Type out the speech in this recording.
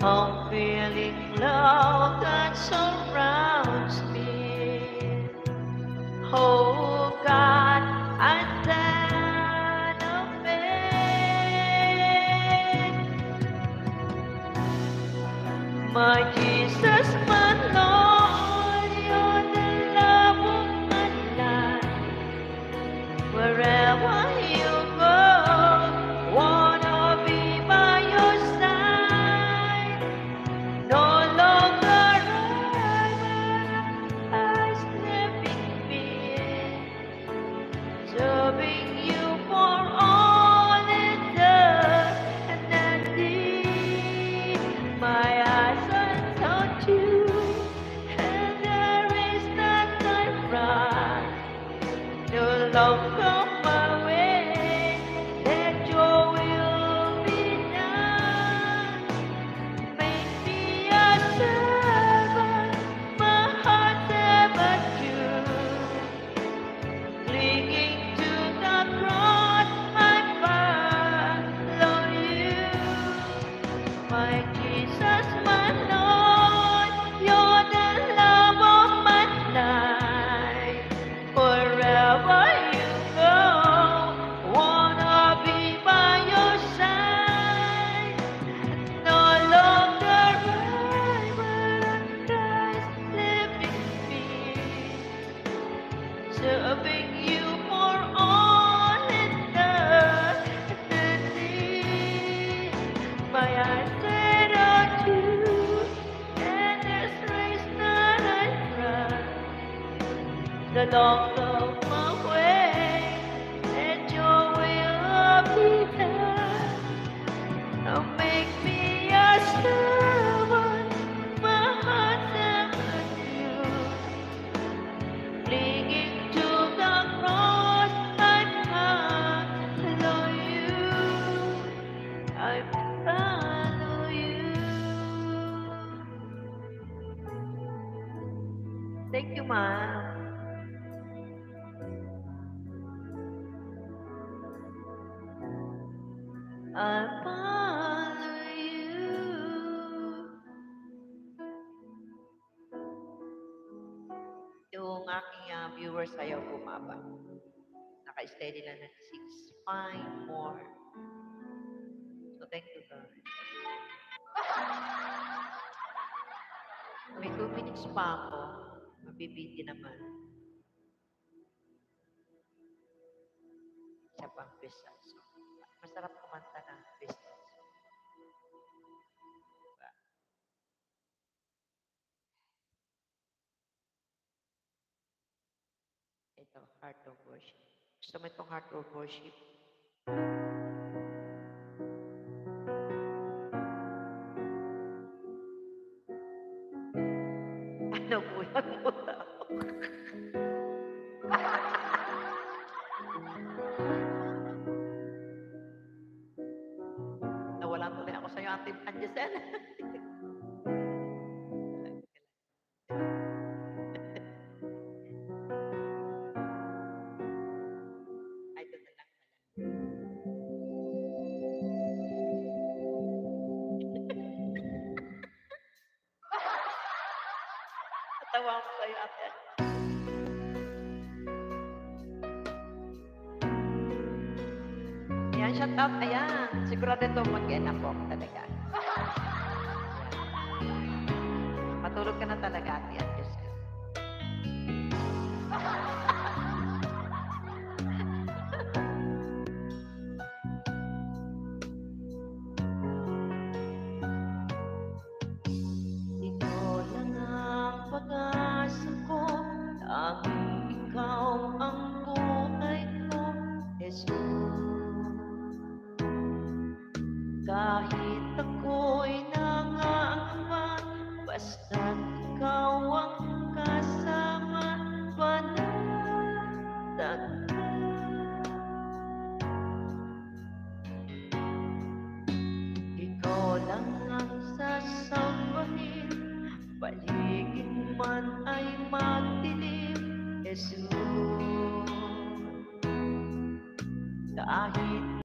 I'm feeling love that surrounds me. Oh God, I stand amazed. My Jesus, my Lord, you're the love of my life. Wherever you go, wanna be by your side. No longer I sleeping fear, serving you for all eternity. My eyes are touch you, and there is none like right. No longer my way, let your will be done. Make me a servant, my heart ever true. Clinging to the cross, I follow you. My Jesus, my Lord, you're the love of my life. Wherever you go, wanna be by your side. No longer I, but Christ living me, serving you for all eternity. My eyes set on you, and this race that I run. The longer my way, and your will be done. Oh, make me a servant, my heart's ever new. Clinging to the cross, I follow you. I follow you. Thank you, ma'am. I follow you. Yung aking viewers ayaw bumaba. Naka-steady lang ng 6, 5 more. So, thank you, God. May 2 minutes pa ako. Mabibiti naman. Isa pang Crystal song. Masarap kumanta ng Crystal song. Diba? Ito, Heart of Worship. Gusto mo itong Heart of Worship? Nabulag-bulag ako. Nawalan tuloy ako sa'yo, Ate Anjesen. Ay, ito na lang pala. Natawa ako sa'yo, Ate Anjesen. Ayan, shout out. Ayan. Sigurado ito mag-end ako talaga. Matulog ka na talaga, Ate Anjesen. Ikaw lang ang pag-asa ko, tanging ikaw ang buhay ko, Jesus. Kahit